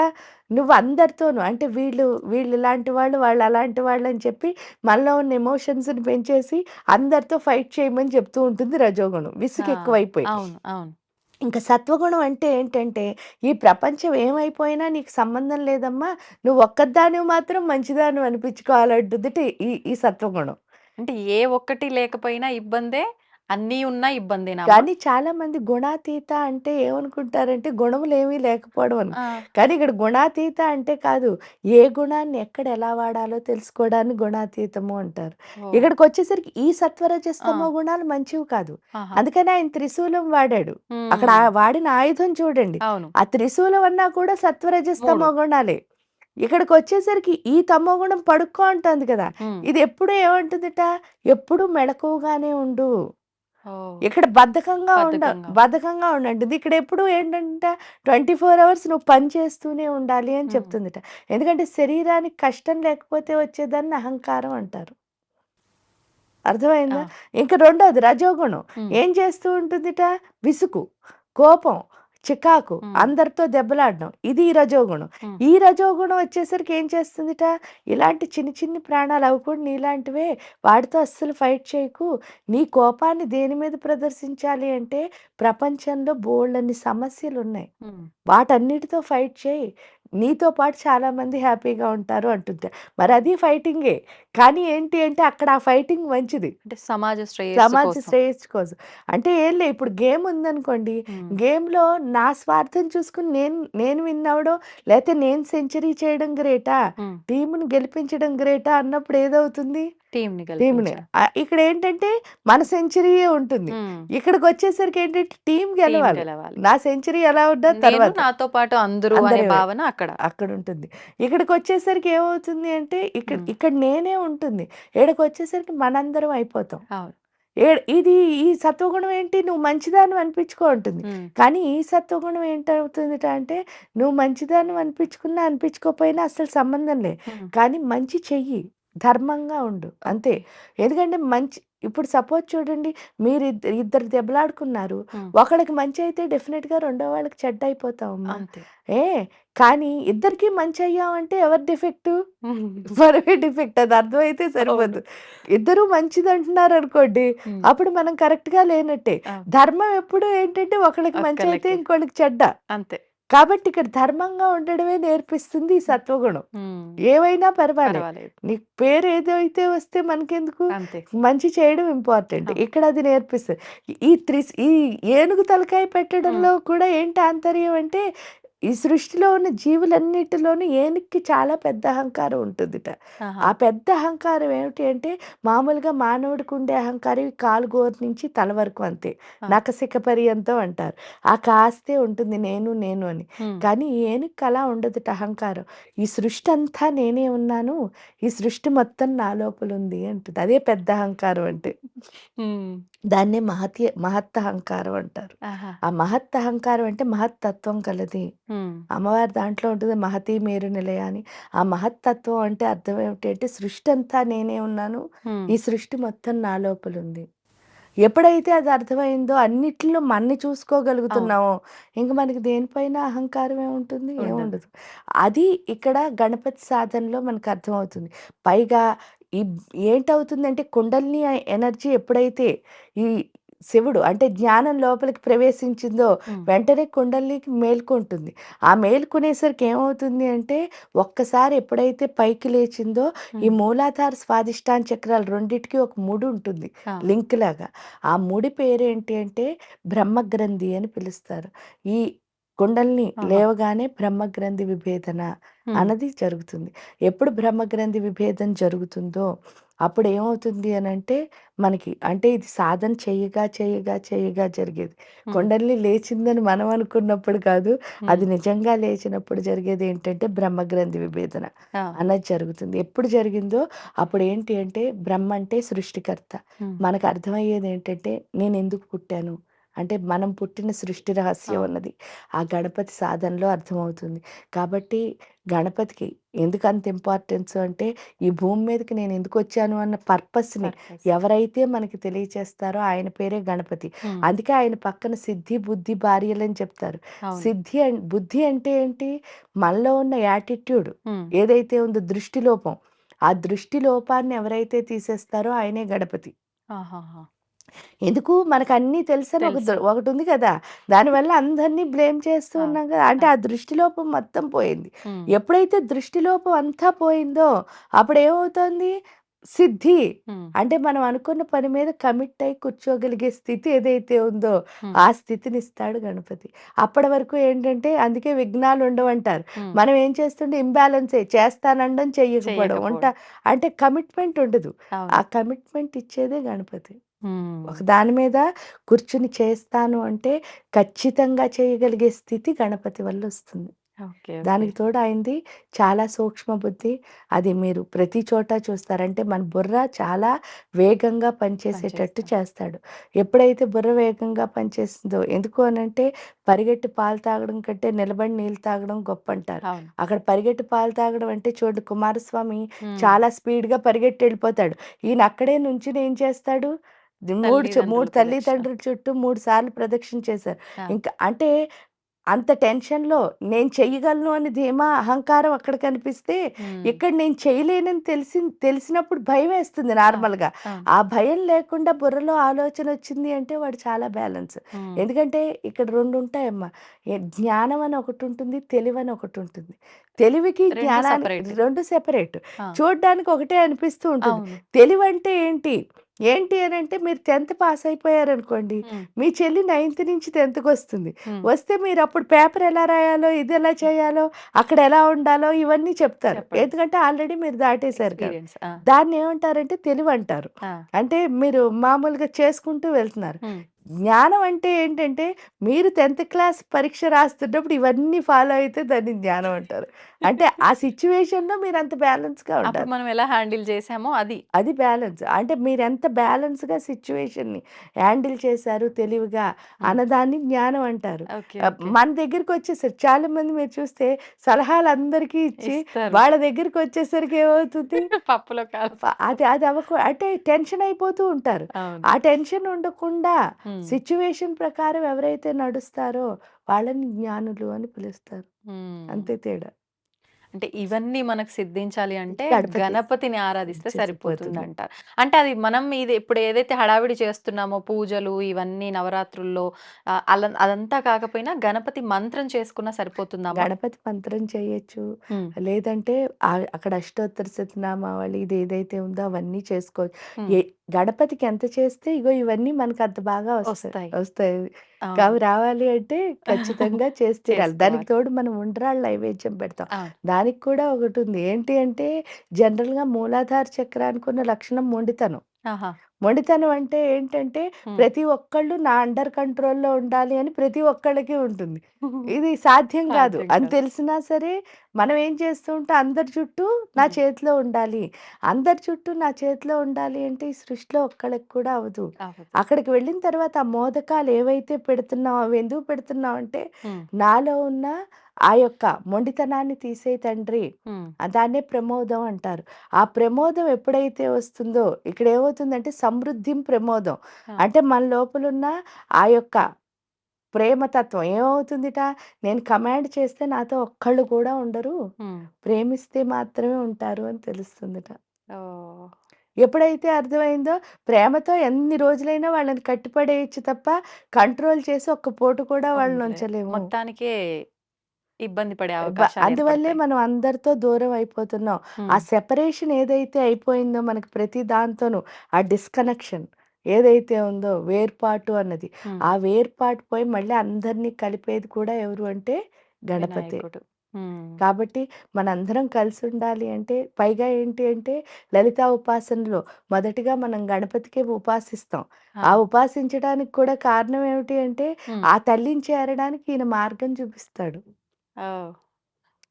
C: నువ్వు అందరితోనూ అంటే వీళ్ళు ఇలాంటి వాళ్ళు, వాళ్ళు అలాంటి వాళ్ళు అని చెప్పి మనలో ఉన్న ఎమోషన్స్‌ని పెంచేసి అందరితో ఫైట్ చేయమని చెప్తూ ఉంటుంది రజోగుణం.
B: ఆ!
C: విసుగు ఎక్కువైపోయి.
B: అవును. అవును.
C: ఇంక సత్వగుణం అంటే ఏంటంటే, ఈ ప్రపంచం ఏమైపోయినా నీకు సంబంధం లేదమ్మా. నువ్వు ఒక్కదానివి మాత్రం మంచిదానివి అనిపించుకోవాలంటుందిట ఈ ఈ సత్వగుణం.
B: అంటే ఏ ఒక్కటి లేకపోయినా ఇబ్బందే. అన్నీ ఉన్నా ఇబ్బందేనా అమ్మ?
C: కానీ చాలామంది గుణాతీత అంటే ఏమనుకుంటారంటే, గుణములేమీ లేకపోవడం అని.
B: ఆ!
C: కానీ ఇక్కడ గుణాతీత అంటే కాదు, ఏ గుణాన్ని ఎక్కడ ఎలా వాడాలో తెలుసుకోవడాన్ని గుణాతీతము అంటారు.
B: ఓహ్!
C: ఇక్కడికొచ్చేసరికి ఈ
B: ఆ!
C: సత్వరజస్తమో గుణాలు మంచివి కాదు.
B: ఆహా!
C: అందుకని ఆయన త్రిశూలం వాడాడు. అక్కడ
B: హ్మ్.
C: వాడిన ఆయుధం చూడండి.
B: అవును.
C: ఆ త్రిశూలం అన్నా కూడా
B: 3.
C: సత్వరజస్తమో గుణాలే. ఇక్కడికొచ్చేసరికి ఈ తమోగుణం పడుకో అంటోంది కదా!
B: హ్మ్.
C: ఇది ఎప్పుడు ఏమంటుందిట, ఎప్పుడు మెళకువగానే ఉండు.
B: ఓహ్!
C: ఇక్కడ
B: బద్ధకంగా.
C: బద్ధకంగా ఉండంటుంది. ఇక్కడ ఎప్పుడు ఏంటంటే 24 అవర్స్ నువ్వు పని చేస్తూనే ఉండాలి అని
B: హ్మ్.
C: చెప్తుందిట. ఎందుకంటే శరీరానికి కష్టం లేకపోతే వచ్చేదాన్ని అహంకారం అంటారు.
B: ఆ!
C: అర్థమైందా? ఇంక రెండోది రజోగుణం.
B: హ్మ్.
C: ఏం చేస్తూ ఉంటుందిట? విసుగు, కోపం, చికాకు,
B: హ్మ్.
C: అందరితో దెబ్బలాడడం. ఇది రజోగుణం.
B: హ్మ్.
C: ఈ రజోగుణం వచ్చేసరికి ఏం చేస్తుందిట? ఇలాంటి చిన్ని చిన్ని ప్రాణాలు అవి కూడా నీలాంటివే. వాటితో అస్సలు ఫైట్ చేయకు. నీ కోపాన్ని దేని మీద ప్రదర్శించాలి అంటే ప్రపంచంలో బోలెడన్ని సమస్యలున్నాయి.
B: హ్మ్.
C: వాటన్నిటితో ఫైట్ చేయి. నీతో పాటు చాలామంది హ్యాపీగా ఉంటారు అంటుంది. మరది ఫైటింగే. కానీ ఏంటి అంటే అక్కడ ఆ ఫైటింగ్ మంచిది.
B: అంటే సమాజ శ్రేయస్సు
C: సమాజ
B: కోసం.
C: శ్రేయస్సు కోసం. అంటే ఏం లే ఇప్పుడు గేమ్ ఉందనుకోండి.
B: హ్మ్.
C: గేమ్‌లో నా స్వార్థం చూసుకొని నేను నేను విన్ అవ్వడం, లేతే నేను సెంచరీ చేయడం గ్రేటా?
B: హ్మ్.
C: టీమ్‌ని గెలిపించడం గ్రేటా అన్నప్పుడు ఏదవుతుంది?
B: టీమ్‌ని
C: టీమ్‌ని.
B: గెలిపించడం.
C: ఇక్కడేంటంటే మన సెంచరీయే ఉంటుంది.
B: హ్మ్.
C: ఇక్కడికొచ్చేసరికి ఏంటంటే టీమ్
B: టీమ్
C: గెలవాలి.
B: గెలవాలి.
C: నా సెంచరీ ఎలా ఉన్నా
B: నేను
C: తర్వాత.
B: నాతో పాటు అందరూ అనే
C: అందరూ
B: భావన అక్కడ.
C: అక్కడుంటుంది. ఇక్కడికొచ్చేసరికి ఏమవుతుంది అంటే ఇక్కడ
B: హ్మ్.
C: ఇక్కడ నేనే ఉంటుంది. ఈడకొచ్చేసరికి మనందరం అయిపోతాం.
B: అవును.
C: ఇది ఈ సత్వగుణం ఏంటి? నువ్వు మంచిదానివి అనిపించుకో అంటుంది.
B: హ్మ్.
C: కానీ ఈ సత్వగుణం ఏంటవుతుందిట అంటే నువ్వు మంచిదానివి అనిపించుకున్నా, అనిపించుకోకపోయినా అస్సలు సంబంధం లే.
B: హ్మ్.
C: కానీ మంచి చెయ్యి. ధర్మంగా ఉండు. అంతే.
B: ఓకే.
C: ఎందుకంటే ఇప్పుడు సపోజ్ చూడండి ఇద్దరు దెబ్బలాడుకున్నారు.
B: హ్మ్.
C: ఒకళ్ళకి మంచి అయితే డెఫినిట్‌గా రెండో వాళ్ళకి చెడ్డ అయిపోతావమ్మా.
B: అంతే.
C: ఏ కానీ ఇద్దరికీ మంచి అయ్యామంటే ఎవరి డిఫెక్టు?
B: హ్మ్.
C: మనమే డిఫెక్ట్ అది అర్థమైతే
B: అవును.
C: సరిపోదు. ఇద్దరూ మంచిదంటున్నారనుకోండి,
B: హ్మ్.
C: అప్పుడు మనం కరెక్ట్‌గా లేనట్టే.
B: అవును.
C: ధర్మం ఎప్పుడు ఏంటంటే ఒకళ్ళకి మంచి అయితే
B: ఒక్కళ్ళకే.
C: ఇంకోళ్ళకి చెడ్డ.
B: అంతే.
C: కాబట్టి ఇక్కడ ధర్మంగా ఉండడమే నేర్పిస్తుంది ఈ
B: హ్మ్.
C: సత్వగుణం.
B: హ్మ్.
C: ఏవైనా పర్వాలే.
B: పర్వాలేదు.
C: నీ పేరు ఏదైతే వస్తే మనకెందుకు?
B: అంతే.
C: మంచి చేయడం ఇంపార్టెంట్.
B: అవును.
C: ఇక్కడ అది నేర్పిస్తది. ఈ ఏనుగు తలకాయ
B: హ్మ్.
C: పెట్టడంలో కూడా ఏంటి ఆంతర్యం అంటే, ఈ సృష్టిలో ఉన్న జీవులన్నిటిలోనూ ఏనుగుకి చాలా పెద్ద అహంకారం ఉంటుందిట.
B: ఆహా!
C: ఆ పెద్ద అహంకారం ఏమిటి అంటే, మామూలుగా మానవుడికి ఉండే అహంకారం ఈ కాలు గోరు నుంచి తల వరకు అంతే.
B: ఆ!
C: నఖశిఖ పర్యంతం అంటారు. ఆ కాస్తే ఉంటుంది నేను, నేను అని.
B: హ్మ్.
C: కానీ ఈ ఏనుగుకి అలా ఉండదుట అహంకారం. ఈ సృష్టి అంతా నేనే ఉన్నాను. ఈ సృష్టి మొత్తం నా లోపలుంది అంటది. అదే పెద్ద అహంకారం అంటే.
B: హ్మ్.
C: దాన్నే మహత్తహంకారం అంటారు.
B: ఆహా!
C: ఆ మహత్తహంకారం అంటే మహత్తత్వం కలది.
B: హ్మ్.
C: అమ్మవారి దాంట్లో ఉంటుంది మహతి మేరు నిలయ అని. ఆ మహత్తత్వం అంటే అర్థం ఏమిటి అంటే సృష్టి అంతా నేనే ఉన్నాను.
B: హ్మ్.
C: ఈ సృష్టి మొత్తం నా లోపలుంది. ఎప్పుడైతే అది అర్థమైందో అన్నిట్లో మనని
B: అవును.
C: చూసుకోగలుగుతున్నామో ఇంక మనకి దేనిపైన అహంకారం ఏముంటుంది?
B: ఉండదు.
C: ఏముండదు. అది ఇక్కడ గణపతి సాధనలో మనకు అర్థమవుతుంది. పైగా ఈ ఏంటవుతుందంటే కుండలిని ఎనర్జీ ఎప్పుడైతే ఈ శివుడు అంటే జ్ఞానం లోపలికి ప్రవేశించిందో
B: హ్మ్.
C: వెంటనే కుండలినికి మేల్కొంటుంది. ఆ మేల్కొనేసరికి ఏమవుతుంది అంటే ఒక్కసారి ఎప్పుడైతే పైకి లేచిందో ఈ
B: హ్మ్.
C: మూలాధార, స్వాదిష్టాన చక్రాలు రెండిటికి ఒక ముడి ఉంటుంది.
B: ఆ!
C: లింక్ లాగా. ఆ ముడి పేరేంటి అంటే బ్రహ్మగ్రంథి అని పిలుస్తారు. ఈ కుండలిని
B: ఆహా!
C: లేవగానే బ్రహ్మగ్రంథి విభేదన
B: హ్మ్.
C: అన్నది జరుగుతుంది. ఎప్పుడు బ్రహ్మగ్రంథి విభేదన జరుగుతుందో అప్పుడు ఏమవుతుంది అనంటే మనకి అంటే ఇది సాధన చేయగా జరిగేది.
B: హ్మ్.
C: కుండలిని లేచిందని మనం అనుకున్నప్పుడు కాదు.
B: హ్మ్.
C: అది నిజంగా లేచినప్పుడు జరిగేది ఏంటంటే బ్రహ్మగ్రంథి విభేదన
B: ఆ!
C: అన్నది జరుగుతుంది. ఎప్పుడు జరిగిందో అప్పుడు ఏంటి అంటే బ్రహ్మ అంటే సృష్టికర్త.
B: హ్మ్.
C: మనకు అర్థమయ్యేది ఏంటంటే నేనెందుకు పుట్టాను? అంటే మనం పుట్టిన సృష్టి రహస్యం
B: అవును.
C: అన్నది ఆ గణపతి సాధనలో అర్థమవుతుంది. కాబట్టి గణపతికి ఎందుకంత ఇంపార్టెన్స్ అంటే ఈ భూమి మీదకి నేను ఎందుకొచ్చాను అన్న పర్పస్‌ని
B: పర్పస్.
C: ఎవరైతే మనకి తెలియచేస్తారో ఆయన పేరే గణపతి.
B: హ్మ్.
C: అందుకే ఆయన పక్కన సిద్ధి, బుద్ధి, భార్యలని చెప్తారు.
B: అవును.
C: బుద్ధి అంటే ఏంటి? మనలో ఉన్న యాటిట్యూడ్
B: హ్మ్.
C: ఏదైతే ఉందో దృష్టి లోపం. ఆ దృష్టి లోపాన్ని ఎవరైతే తీసేస్తారో ఆయనే గణపతి.
B: ఆహాహా!
C: ఎందుకు మనకన్నీ తెలుసని
B: తెలుసు.
C: ఒకటుంది కదా! దానివల్ల అందరిని బ్లేమ్ చేస్తూ
B: అవును.
C: ఉన్నాం కదా! అంటే
B: అవును.
C: ఆ దృష్టిలోపం మొత్తం పోయింది.
B: హ్మ్.
C: ఎప్పుడైతే దృష్టిలోపం అంతా పోయిందో అప్పుడేమవుతోంది? సిద్ధి.
B: హ్మ్.
C: అంటే మనం అనుకున్న పని మీద కమిట్ అయ్యి కూర్చోగలిగే స్థితి ఏదైతే ఉందో
B: హ్మ్.
C: ఆ స్థితినిస్తాడు గణపతి. అప్పటి వరకు ఏంటంటే అందుకే విఘ్నాలుండవంటారు.
B: హ్మ్.
C: మనం ఏం చేస్తుంటే ఇంబాలెన్సే చేస్తాననడం చెయ్యకపోవడం.
B: చెయ్యకపోవడం.
C: అంటే కమిట్మెంట్ ఉండదు. ఆ
B: అవును.
C: కమిట్మెంట్ ఇచ్చేదే గణపతి.
B: హ్మ్.
C: ఒక దాని మీద కూర్చుని చేస్తాను అంటే ఖచ్చితంగా చేయగలిగే స్థితి గణపతి వల్లొస్తుంది.
B: ఓకే. ఓకే.
C: దానికి తోడు ఆయనది చాలా సూక్ష్మ బుద్ధి. అది మీరు ప్రతి చోట చూస్తారు. అంటే మన బుర్ర చాలా వేగంగా పనిచేసేటట్టు
B: పనిచేస్తాం.
C: చేస్తాడు. ఎప్పుడైతే బుర్ర వేగంగా పనిచేస్తుందో ఎందుకు అనంటే పరిగెట్టి పాలు తాగడం కంటే నిలబడి నీళ్ళు తాగడం గొప్పంటారు.
B: అవును.
C: అక్కడ పరిగెట్టి పాలు తాగడం అంటే చూడండి కుమారస్వామి
B: హ్మ్.
C: చాలా స్పీడ్‌గా పరిగెట్టి వెళ్ళిపోతాడు. ఈయన అక్కడే నుంచుని ఏం చేస్తాడు? 3
B: తల్లిదండ్రుల ప్రదక్షిణ.
C: తల్లిదండ్రుల చుట్టూ 3 సార్లు ప్రదక్షిణ చేశారు.
B: ఆ!
C: ఇంకా అంటే అంత టెన్షన్‌లో నేను చెయ్యగలను అని ధీమా, అహంకారం అక్కడ కనిపిస్తే,
B: హ్మ్.
C: ఇక్కడ నేను చేయలేనని తెలిసినప్పుడు భయమేస్తుంది
B: అవును.
C: నార్మల్‌గా.
B: అవును.
C: ఆ భయం లేకుండా బుర్రలో ఆలోచనొచ్చింది అంటే వాడు చాలా బ్యాలెన్స్.
B: హ్మ్.
C: ఎందుకంటే ఇక్కడ 2 ఉంటాయమ్మా. జ్ఞానం అని ఒకటుంటుంది, తెలివని ఒకటుంటుంది. తెలివికి,
B: 2
C: జ్ఞానానికి
B: సెపరేట్.
C: 2 సెపరేట్.
B: ఆ!
C: చూడ్డానికి ఒకటే అనిపిస్తూ ఉంటుంది.
B: అవును.
C: తెలివంటే ఏంటి? ఏంటి అనంటే మీరు 10థ్ పాస్ అయిపోయారనుకోండి,
B: హ్మ్.
C: మీ చెల్లి 9థ్ నుంచి 10థ్‌కొస్తుంది.
B: హ్మ్.
C: వస్తే మీరప్పుడు పేపర్ ఎలా రాయాలో, ఇదెలా చేయాలో, అక్కడ ఎలా ఉండాలో ఇవన్నీ చెప్తారు.
B: చెప్పడం.
C: ఎందుకంటే ఆల్రెడీ మీరు దాటేసారు కాబట్టి.
B: ఎక్స్‌పీరియన్స్. ఆ!
C: దాన్నేమంటారంటే తెలివంటారు.
B: ఆ!
C: అంటే మీరు మామూలుగా చేసుకుంటూ వెళ్తున్నారు.
B: హ్మ్.
C: జ్ఞానం అంటే ఏంటంటే, మీరు 10థ్ క్లాస్ పరీక్ష రాస్తున్నప్పుడు ఇవన్నీ ఫాలో అయితే దాన్ని జ్ఞానం అంటారు. అంటే ఆ సిట్యుయేషన్‌లో మీరంత బ్యాలెన్స్‌గా
B: అప్పుడు
C: ఉండాలి.
B: మనం ఎలా హ్యాండిల్ చేసామో అది.
C: అది బ్యాలెన్స్. అంటే మీరెంత బ్యాలెన్స్‌గా సిట్యుయేషన్‌ని హ్యాండిల్ చేశారు తెలివిగా
B: హ్మ్.
C: అన్నదాన్ని జ్ఞానం అంటారు.
B: ఓకే. ఓకే.
C: మన దగ్గరికొచ్చేసరికి చాలామంది మీరు చూస్తే సలహాలందరికీ ఇచ్చి
B: ఇస్తారు.
C: వాళ్ళ దగ్గరికొచ్చేసరికి ఏమవుతుంది?
B: పప్పులో కాలు.
C: అది అది అంటే టెన్షన్ అయిపోతూ ఉంటారు.
B: అవును.
C: ఆ టెన్షన్ ఉండకుండా
B: హ్మ్.
C: సిట్యుయేషన్ ప్రకారం ఎవరైతే నడుస్తారో వాళ్ళని జ్ఞానులు అని పిలుస్తారు.
B: హ్మ్.
C: అంతే తేడా.
B: అంటే ఇవన్నీ మనకు సిద్ధించాలి అంటే
C: గణపతి
B: గణపతిని ఆరాధిస్తే
C: చేసిపోతుంది.
B: సరిపోతుందంటారు. అంటే అది మనం ఇది ఇప్పుడు ఏదైతే హడావిడి చేస్తున్నామో పూజలు ఇవన్నీ నవరాత్రుల్లో అదంతా కాకపోయినా గణపతి మంత్రం చేసుకున్నా సరిపోతుందమ్మా?
C: గణపతి మంత్రం చేయొచ్చు.
B: హ్మ్.
C: లేదంటే అక్కడ అష్టోత్తర శతనామావళి ఇది ఏదైతే ఉందో అవన్నీ చేసుకోవచ్చు.
B: హ్మ్.
C: ఏ గణపతికి ఎంత చేస్తే ఇగో ఇవన్నీ మనకంత బాగా వస్తాయి.
B: వస్తాయి.
C: వస్తాయి.
B: అవును.
C: అవి రావాలి అంటే ఖచ్చితంగా చేసి తీరాలి. దానికి
B: చేసుకోవాలి.
C: తోడు మనం ఉండ్రాళ్ళ నైవేద్యం పెడతాం.
B: అవును.
C: దానికి కూడా ఒకటుంది. ఏంటి అంటే జనరల్‌గా మూలాధార చక్రానికి ఉన్న లక్షణం మొండితనం.
B: ఆహా!
C: మొండితనం అంటే ఏంటంటే,
B: హ్మ్.
C: ప్రతి ఒక్కళ్ళు నా అండర్ కంట్రోల్‌లో ఉండాలి అని ప్రతి ఒక్కళ్ళకి ఉంటుంది. ఇది సాధ్యం గాదు.
B: సాధ్యం
C: అని
B: కాదు.
C: తెలిసినా సరే, మనం ఏం చేస్తూ ఉంటాం, అందరి చుట్టూ నా
B: హ్మ్.
C: చేతిలో ఉండాలి. అందరి చుట్టూ నా చేతిలో ఉండాలి అంటే, ఈ సృష్టిలో ఒక్కళ్ళకి కూడా అవ్వదు.
B: అవ్వదు.
C: అక్కడికి వెళ్ళిన తర్వాత ఆ మోదకాలు ఏవైతే పెడుతున్నామో, అవి ఎందుకు పెడుతున్నాం అంటే,
B: హ్మ్.
C: నాలో ఉన్న ఆ యొక్క మొండితనాన్ని తీసేయి తండ్రి.
B: హ్మ్.
C: దాన్నే ప్రమోదం అంటారు. ఆ ప్రమోదం ఎప్పుడైతే వస్తుందో ఇక్కడ ఏమవుతుందంటే సమృద్ధిం ప్రమోదం.
B: ఆ!
C: అంటే మన లోపలున్న ఆ యొక్క ప్రేమతత్వం ఏమవుతుందిట? నేను కమాండ్ చేస్తే నాతో ఒక్కళ్ళు కూడా ఉండరు.
B: హ్మ్.
C: ప్రేమిస్తే మాత్రమే ఉంటారు అని తెలుస్తుందిట.
B: ఓహ్!
C: ఎప్పుడైతే అర్థమైందో ప్రేమతో ఎన్ని రోజులైనా వాళ్ళని కట్టిపడేయొచ్చు తప్ప కంట్రోల్ చేసి ఒక్క పూట కూడా వాళ్ళని
B: ఉండలేదు.
C: ఉంచలేము.
B: మొత్తానికే ఇబ్బంది పడే అవకాశాలు
C: అందువల్లే
B: ఏర్పడతాయి.
C: మనం అందరితో దూరం అయిపోతున్నాం. ఆ
B: హ్మ్.
C: సెపరేషన్ ఏదైతే అయిపోయిందో మనకి ప్రతి దాంతోనూ ఆ డిస్‌కనెక్షన్ ఏదైతే ఉందో వేర్పాటు అన్నది.
B: హ్మ్.
C: ఆ వేర్పాటు పోయి మళ్ళీ అందరినీ కలిపేది కూడా ఎవరు అంటే గణపతే.
B: వినాయకుడు. హ్మ్.
C: కాబట్టి మనందరం కలిసుండాలి అంటే పైగా ఏంటి అంటే లలితా ఉపాసనలో మొదటిగా మనం గణపతికే ఉపాసిస్తాం.
B: ఆ!
C: ఆ ఉపాసించడానికి కూడా కారణం ఏమిటి అంటే
B: హ్మ్.
C: ఆ తల్లిని చేరడానికి ఈయన మార్గం చూపిస్తాడు.
B: ఓహ్!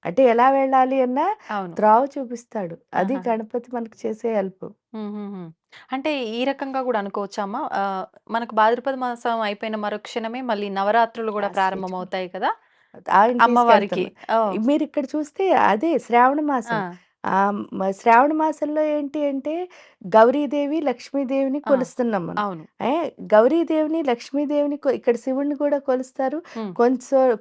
C: అంటే ఎలా వెళ్ళాలి అన్న
B: అవును.
C: త్రోవ చూపిస్తాడు. అది
B: ఆహాహా!
C: గణపతి మనకు చేసే హెల్ప్.
B: హుహుహు. అంటే ఈ రకంగా గూడా అనుకోవచ్చా అమ్మ? మనకు భాద్రపద మాసం అయిపోయిన మరుక్షణమే మళ్ళీ నవరాత్రులు గూడా
C: లాస్ట్ స్టేజ్.
B: ప్రారంభమవుతాయి కదా!
C: ఆయన
B: అమ్మవారికి.
C: తీసుకెళ్తున్నా.
B: ఓహ్!
C: మీరిక్కడ చూస్తే అదే శ్రావణ
B: ఆ!
C: మాసం. శ్రావణ మాసంలో ఏంటి అంటే గౌరీదేవి, లక్ష్మీదేవిని
B: ఆ!
C: కొలుస్తున్నాం మనం.
B: అవును.
C: గౌరీదేవిని, లక్ష్మీదేవిని ఇక్కడ శివుడిని కూడా కొలుస్తారు.
B: హ్మ్.
C: కొంతసేపు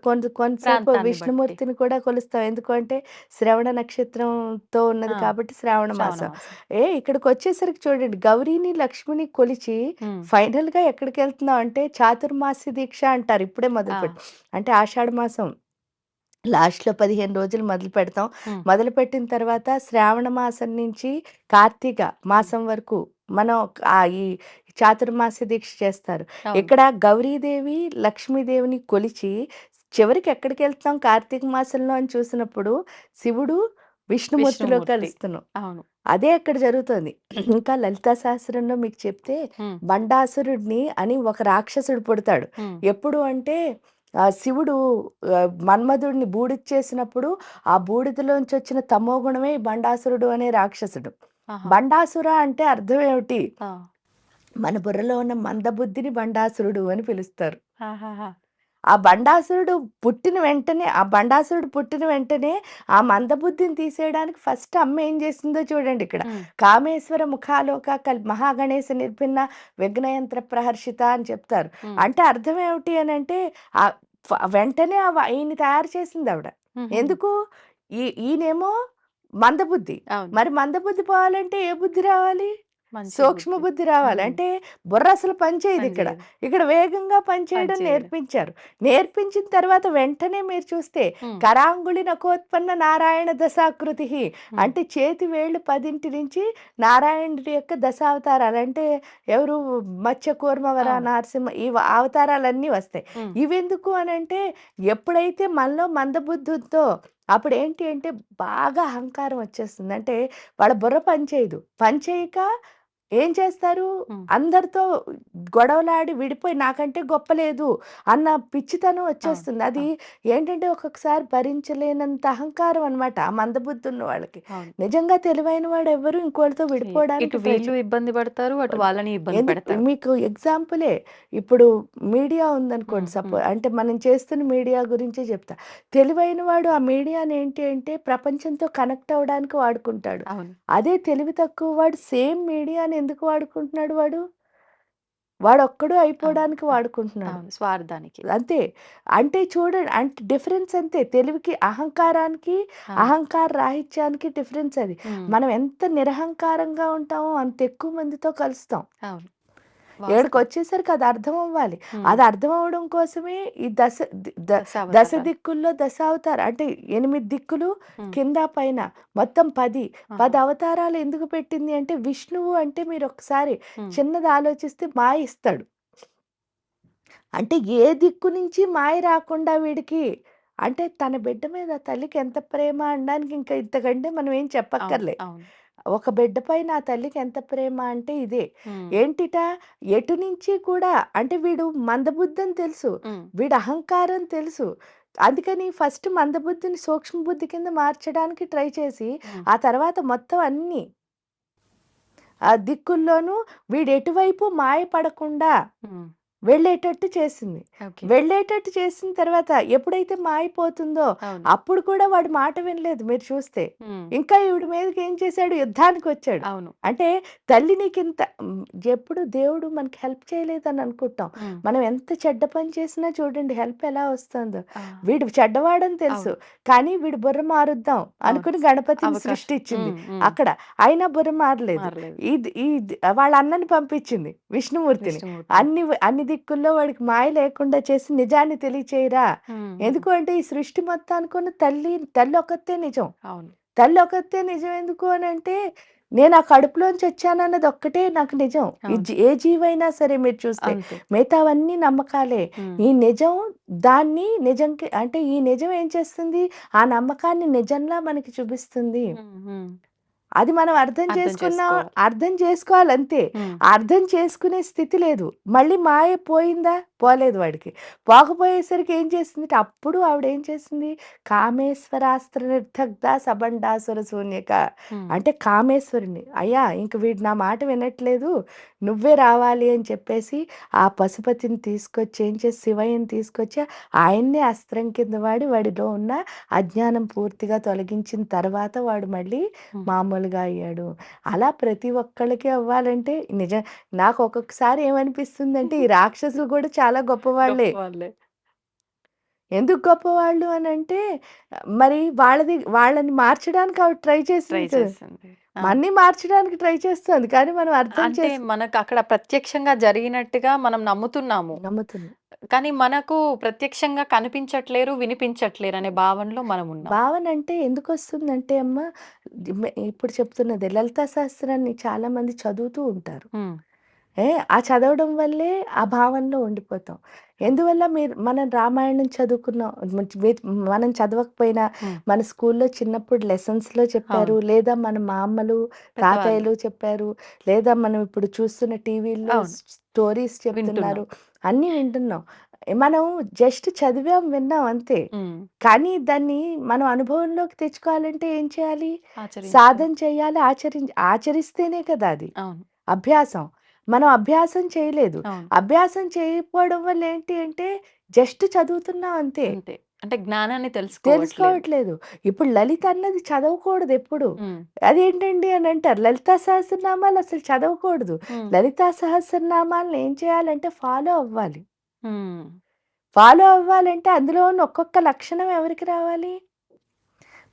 B: ప్రాంతాన్ని బట్టి.
C: విష్ణుమూర్తిని కూడా కొలుస్తాం. ఎందుకంటే శ్రవణ నక్షత్రంతో
B: ఆ!
C: ఉన్నది కాబట్టి శ్రావణ
B: శ్రావణ
C: మాసం.
B: మాసం.
C: ఇక్కడికొచ్చేసరికి చూడండి గౌరీని, లక్ష్మిని కొలిచి
B: హ్మ్.
C: ఫైనల్‌గా ఎక్కడికెళ్తున్నాం అంటే చాతుర్మాస్య దీక్ష అంటారు. ఇప్పుడే
B: ఆ!
C: మొదలుపెట్టాం. అంటే ఆషాఢ మాసం లాస్ట్‌లో 15 రోజులు మొదలుపెడతాం.
B: హ్మ్.
C: మొదలుపెట్టిన తర్వాత శ్రావణ మాసం నుంచి కార్తీక
B: హ్మ్.
C: మాసం వరకు మనం ఈ చాతుర్మాస్య దీక్ష చేస్తారు.
B: అవును.
C: ఇక్కడ గౌరీదేవి, లక్ష్మీదేవిని కొలిచి చివరికి ఎక్కడికెళ్తాం కార్తీక మాసంలో అని చూసినప్పుడు శివుడు, విష్ణుమూర్తిలో
B: విష్ణుమూర్తి.
C: కలుస్తున్నాం.
B: అవును.
C: అదే అక్కడ జరుగుతోంది. ఇంకా లలితా సహస్రంలో మీకు చెప్తే
B: హ్మ్.
C: బండాసురుడిని అని ఒక రాక్షసుడు పుడతాడు.
B: హ్మ్.
C: ఎప్పుడు అంటే శివుడు మన్మధుడిని బూడిచ్చేసినప్పుడు ఆ బూడిదలోంచి వచ్చిన తమో గుణమే ఈ బండాసురుడు అనే రాక్షసుడు.
B: ఆహా!
C: బండాసుర అంటే అర్థం ఏమిటి?
B: ఆ!
C: మన బుర్రలో ఉన్న మందబుద్ధిని బండాసురుడు అని పిలుస్తారు.
B: ఆహాహా!
C: ఆ బండాసురుడు పుట్టిన వెంటనే ఆ మందబుద్ధిని తీసేయడానికి ఫస్ట్ అమ్మ ఏం చేసిందో చూడండి ఇక్కడ.
B: హ్మ్.
C: కామేశ్వర ముఖాలోక మహాగణేశ నిర్భిన్న విఘ్నయంత్ర ప్రహర్షిత అని చెప్తారు.
B: హ్మ్.
C: అంటే అర్థం ఏమిటి అనంటే వెంటనే ఈయన్ని తయారు చేసిందావిడ.
B: హుహుహు.
C: ఎందుకు? ఈయనేమో మందబుద్ధి.
B: అవును.
C: మరి మందబుద్ధి పోవాలంటే ఏ బుద్ధి రావాలి?
B: మంచి
C: సూక్ష్మ
B: బుద్ధి.
C: బుద్ధి రావాలి.
B: హ్మ్.
C: అంటే బుర్ర అసలు పనిచేయదు ఇక్కడ.
B: పనిచేయదు.
C: ఇక్కడ వేగంగా పనిచేయడం
B: పనిచేయడం.
C: నేర్పించారు. నేర్పించిన తర్వాత వెంటనే మీరు చూస్తే
B: హ్మ్.
C: కరాంగుళి నకోత్పన్న నారాయణ దశాకృతి.
B: హ్మ్.
C: అంటే చేతి వేళ్ళు 10 నుంచి నారాయణుడి యొక్క దశావతారాలు. అంటే ఎవరు? మత్స్య, కూర్మ, వర,
B: అవును.
C: నరసింహ ఈ అవతారాలన్నీ వస్తాయి.
B: హ్మ్.
C: ఇవెందుకు అనంటే ఎప్పుడైతే మనలో మందబుద్ధి ఉందో అప్పుడేంటి అంటే బాగా అహంకారం వచ్చేస్తుంది. అంటే వాళ్ళ బుర్ర పనిచేయదు. పనిచేయక ఏం చేస్తారు?
B: హ్మ్.
C: అందరితో గొడవలాడి విడిపోయి నాకంటే గొప్ప లేదు అన్న పిచ్చితనం
B: అవును.
C: వచ్చేస్తుంది. అది
B: అవును.
C: ఏంటంటే ఒక్కొక్కసారి భరించలేనంత అహంకారం అన్నమాట ఆ మందబుద్ధి ఉన్న వాళ్ళకి.
B: అవును.
C: నిజంగా తెలివైన వాడు ఎవ్వరు ఇంకోళ్ళతో
B: ఇటు
C: విడిపోవడానికి ట్రై
B: వీళ్ళు ఇబ్బంది పడతారు. అటు వాళ్ళని ఇబ్బంది
C: ఎందుకు
B: పెడతారు.
C: మీకు ఎగ్జాంపులే ఇప్పుడు మీడియా ఉందనుకోండి.
B: హ్మ్. హ్మ్.
C: అంటే మనం చేస్తున్న మీడియా గురించే చెప్తా. తెలివైన వాడు ఆ మీడియాని ఏంటి అంటే ప్రపంచంతో కనెక్ట్ అవ్వడానికి వాడుకుంటాడు.
B: అవును.
C: అదే తెలివి తక్కువ వాడు సేమ్ మీడియాని ఎందుకు వాడుకుంటున్నాడు వాడు? వాడొక్కడు
B: అవును.
C: అయిపోవడానికి వాడుకుంటున్నాడు.
B: అవును. స్వార్థానికి.
C: అంతే. అంటే చూడండి అంటే డిఫరెన్స్ అంతే. తెలివికి, అహంకారానికి,
B: అవును.
C: అహంకార రాహిత్యానికి డిఫరెన్స్ అది.
B: హ్మ్.
C: మనం ఎంత నిరహంకారంగా ఉంటామో అంత ఎక్కువ మందితో కలుస్తాం.
B: అవును. వాస్తవం.
C: ఈడకొచ్చేసరికి అది అర్థం అవ్వాలి.
B: హ్మ్.
C: అది అర్థం అవ్వడం కోసమే ఈ దశ
B: దశావతారాలు.
C: దిక్కుల్లో దశావతారం అంటే 8 దిక్కులు
B: హ్మ్.
C: కింద పైన మొత్తం 10.
B: ఆహా!
C: 10 అవతారాలు ఎందుకు పెట్టింది అంటే విష్ణువు అంటే మీరొకసారి
B: హ్మ్.
C: చిన్నది ఆలోచిస్తే మాయ ఇస్తాడు. అంటే ఏ దిక్కు నుంచి మాయ రాకుండా వీడికి అంటే తన బిడ్డ మీద తల్లికి ఎంత ప్రేమ అనడానికి ఇంకా ఇంతకంటే మనం ఏం
B: అవును.
C: చెప్పక్కర్లే.
B: అవును.
C: ఒక బిడ్డ పైన ఆ తల్లికి ఎంత ప్రేమ అంటే ఇదే.
B: హ్మ్.
C: ఏంటిట ఎటు నుంచి కూడా అంటే వీడు మందబుద్ధని తెలుసు.
B: హ్మ్.
C: వీడు అహంకారం తెలుసు. అందుకని ఫస్ట్ మందబుద్ధిని సూక్ష్మ బుద్ధి కింద మార్చడానికి ట్రై చేసి,
B: హ్మ్.
C: ఆ తర్వాత మొత్తం అన్నీ ఆ దిక్కుల్లోనూ వీడు ఎటువైపు మాయ పడకుండా
B: హ్మ్.
C: వెళ్ళేటట్టు చేసింది.
B: ఓకే.
C: వెళ్ళేటట్టు చేసిన తర్వాత ఎప్పుడైతే మాయిపోతుందో
B: అవును.
C: అప్పుడు కూడా వాడు మాట వినలేదు మీరు చూస్తే.
B: హ్మ్.
C: ఇంకా ఈవిడ మీదకి ఏం చేశాడు? యుద్ధానికొచ్చాడు.
B: అవును.
C: అంటే తల్లి నీకింత ఎప్పుడు దేవుడు మనకి హెల్ప్ చేయలేదని అనుకుంటాం.
B: హ్మ్.
C: మనం ఎంత చెడ్డ పని చేసినా చూడండి హెల్ప్ ఎలా వస్తుందో.
B: ఆ!
C: వీడు చెడ్డవాడని తెలుసు.
B: అవును.
C: కానీ వీడు బుర్ర మారుద్దాం
B: అవును.
C: అనుకుని గణపతిని
B: అవకాశం.
C: సృష్టి ఇచ్చింది
B: హ్మ్. హ్మ్.
C: అక్కడ. అయినా బుర్ర మారలేదు.
B: మారలేదు.
C: వాళ్ళ అన్నని పంపించింది విష్ణుమూర్తిని.
B: విష్ణుమూర్తిని.
C: అన్ని దిక్కుల్లో వాడికి మాయ లేకుండా చేసి నిజాన్ని తెలియచేయరా?
B: హ్మ్. హ్మ్.
C: ఎందుకు అంటే ఈ సృష్టి మొత్తానికున్న తల్లి ఒక్కతే నిజం.
B: అవును.
C: తల్లి ఒక్కతే నిజం ఎందుకు అనంటే నేను ఆ కడుపులోంచి వచ్చానన్నది ఒక్కటే నాకు నిజం.
B: అవును.
C: ఏ జీవైనా సరే మీరు చూస్తే.
B: అంతే.
C: మిగతావన్నీ నమ్మకాలే.
B: హ్మ్.
C: ఈ నిజం దాన్ని నిజంకి అంటే ఈ నిజం ఏం చేస్తుంది? ఆ నమ్మకాన్ని నిజంలా మనకి చూపిస్తుంది.
B: హ్మ్. హ్మ్.
C: అది మనం అర్థం
B: అర్థం చేసుకోవాలి.
C: అర్థం చేసుకోవాలంతే.
B: హ్మ్.
C: అర్థం చేసుకునే స్థితి లేదు. మళ్ళీ మాయ పోయిందా? పోలేదు వాడికి. పోకపోయేసరికి ఏం చేసిందంటే అప్పుడు ఆవిడేం చేసింది? కామేశ్వరాస్త్ర నిర్దగ్ధ సబండాసుర శూన్యక.
B: హ్మ్.
C: అంటే కామేశ్వరుడిని, అయ్యా ఇంక వీడు నా మాట వినట్లేదు. నువ్వే రావాలి అని చెప్పేసి ఆ పశుపతిని తీసుకొచ్చి ఏం చేసి శివయ్యని తీసుకొచ్చి ఆయన్నే అస్త్రం కింద వాడి వాడిలో ఉన్న అజ్ఞానం పూర్తిగా తొలగించిన తర్వాత వాడు మళ్ళీ
B: హ్మ్.
C: మామూలుగా అయ్యాడు. అలా ప్రతి ఒక్కళ్ళకి అవ్వాలంటే నాకు ఒక్కొక్కసారి ఏమనిపిస్తుందంటే ఈ రాక్షసులు కూడా చాలా గొప్పవాళ్ళే.
B: గొప్పవాళ్ళే.
C: ఎందుకు గొప్పవాళ్ళు అనంటే మరి వాళ్ళని మార్చడానికి ఆవిడ ట్రై
B: ట్రై
C: చేసింది కదా!
B: చేసింది. అవును.
C: మన్ని మార్చడానికి ట్రై చేస్తోంది. కానీ మనం అర్థం
B: అంటే మనకక్కడ ప్రత్యక్షంగా జరిగినట్టుగా మనం నమ్ముతున్నాము.
C: నమ్ముతున్నాం.
B: కానీ మనకు ప్రత్యక్షంగా కనిపించట్లేరు, వినిపించట్లేరు అనే భావనలో మనమున్నాం.
C: భావన అంటే ఎందుకొస్తుందంటే అమ్మ ఇప్పుడు చెప్తున్నదే లలితా సహస్రాన్ని చాలామంది చదువుతూ ఉంటారు.
B: హ్మ్.
C: ఆ చదవడం వల్లే ఆ భావనలో ఉండిపోతాం.
B: అవును.
C: ఎందువల్ల మనం రామాయణం చదువుకున్నాం. మనం చదవకపోయినా
B: హ్మ్.
C: మన స్కూల్లో చిన్నప్పుడు లెసన్స్‌లో చెప్పారు.
B: అవును.
C: లేదా మన మా అమ్మలు,
B: పెద్దవాళ్ళు.
C: తాతయ్యలు చెప్పారు. లేదా మనం ఇప్పుడు చూస్తున్న టీవీల్లో
B: అవును.
C: స్టోరీస్ చెప్తున్నారు.
B: వింటున్నాం.
C: అన్నీ వింటున్నాం. మనం జస్ట్ చదివాం, విన్నాం అంతే.
B: హ్మ్.
C: కానీ దాన్ని మనం అనుభవంలోకి తెచ్చుకోవాలంటే ఏం చేయాలి?
B: ఆచరించాలి.
C: సాధన చేయాలి, ఆచరిస్తేనే కదా అది
B: అవును.
C: అభ్యాసం. మనం అభ్యాసం చేయలేదు.
B: అవును.
C: అభ్యాసం చేయకపోవడం వల్ల ఏంటి అంటే జస్ట్ చదువుతున్నాం అంతే.
B: అంతే. అంటే జ్ఞానాన్ని తెలుసుకోవట్లేదు.
C: తెలుసుకోవట్లేదు. ఇప్పుడు లలిత అన్నది చదవకూడదు ఎప్పుడు.
B: హ్మ్.
C: అదేంటండి అని అంటారు. లలితా సహస్రనామాలు అసలు చదవకూడదు.
B: హ్మ్.
C: లలితా సహస్రనామాలను ఏం చేయాలంటే ఫాలో అవ్వాలి.
B: హ్మ్.
C: ఫాలో అవ్వాలంటే అందులో ఉన్న ఒక్కొక్క లక్షణం ఎవరికి రావాలి?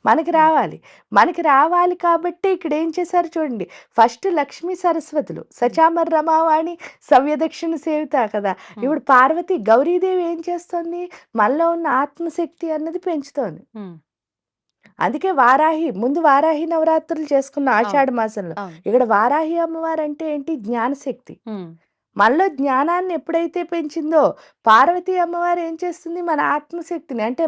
C: మనకి
B: హ్మ్.
C: రావాలి. మనకి రావాలి కాబట్టి ఇక్కడ ఏం చేశారు చూడండి. ఫస్ట్ లక్ష్మీ సరస్వతులు,
B: హ్మ్.
C: సచామర రమావాణి సవ్యదక్షిణ సేవిత కదా!
B: హ్మ్.
C: ఇప్పుడు పార్వతి, గౌరీదేవి ఏం చేస్తుంది? మనలో ఉన్న ఆత్మశక్తి అన్నది పెంచుతోంది.
B: హ్మ్.
C: అందుకే వారాహి, ముందు వారాహి నవరాత్రులు చేసుకున్న
B: అవును.
C: ఆషాఢ మాసంలో.
B: అవును.
C: ఇక్కడ వారాహి అమ్మవారు అంటే ఏంటి? జ్ఞానశక్తి.
B: హ్మ్.
C: మనలో జ్ఞానాన్ని ఎప్పుడైతే పెంచిందో, పార్వతీ అమ్మవారు ఏం చేస్తుంది? మన ఆత్మశక్తిని అంటే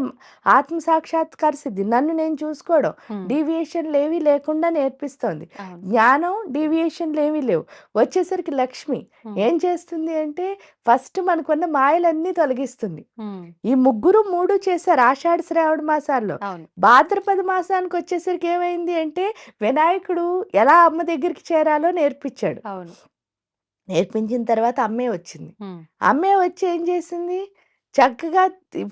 C: ఆత్మ సాక్షాత్కార సిద్ధి, నన్ను నేను చూసుకోవడం,
B: హ్మ్.
C: డీవియేషన్‌లేవి లేకుండా నేర్పిస్తోంది.
B: అవును.
C: జ్ఞానం, డీవియేషన్‌లేవి లేవు. వచ్చేసరికి లక్ష్మి
B: హ్మ్.
C: ఏం చేస్తుంది అంటే, ఫస్ట్ మనకున్న మాయలన్నీ తొలగిస్తుంది.
B: హ్మ్.
C: ఈ ముగ్గురు 3 చేశారు ఆషాఢ, శ్రావణ మాసాల్లో.
B: అవును.
C: భాద్రపద మాసానికొచ్చేసరికి ఏమైంది అంటే, వినాయకుడు ఎలా అమ్మ దగ్గరికి చేరాలో నేర్పించాడు.
B: అవును.
C: నేర్పించిన తర్వాత అమ్మే వచ్చింది.
B: హ్మ్.
C: అమ్మే వచ్చి ఏం చేసింది? చక్కగా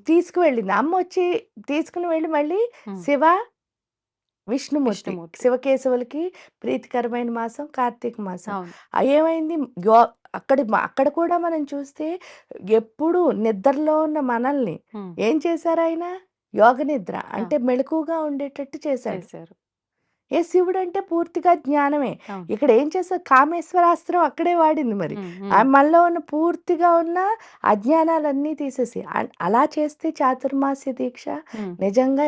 C: తీసుకువెళ్ళింది. అమ్మొచ్చి తీసుకొని వెళ్ళి మళ్ళీ
B: హ్మ్.
C: శివ, విష్ణుమూర్తి,
B: విష్ణుమూర్తి.
C: శివకేశవులకి ప్రీతికరమైన మాసం కార్తీక మాసం.
B: అవును.
C: ఏమైంది? అక్కడ కూడా మనం చూస్తే ఎప్పుడు నిద్రలో ఉన్న మనల్ని
B: హ్మ్.
C: ఏం చేశారాయన? యోగ నిద్ర
B: ఆ!
C: అంటే మెలకువగా ఉండేటట్టు చేశాడు.
B: చేశారు.
C: శివుడంటే పూర్తిగా జ్ఞానమే.
B: అవును.
C: ఇక్కడ ఏం చేసారు? కామేశ్వరాస్త్రం అక్కడే వాడింది మరి.
B: హ్మ్. హ్మ్.
C: మనలో ఉన్న పూర్తిగా ఉన్న అజ్ఞానాలన్నీ తీసేసి. అలా చేస్తే చాతుర్మాస్య దీక్ష
B: హ్మ్.
C: నిజంగా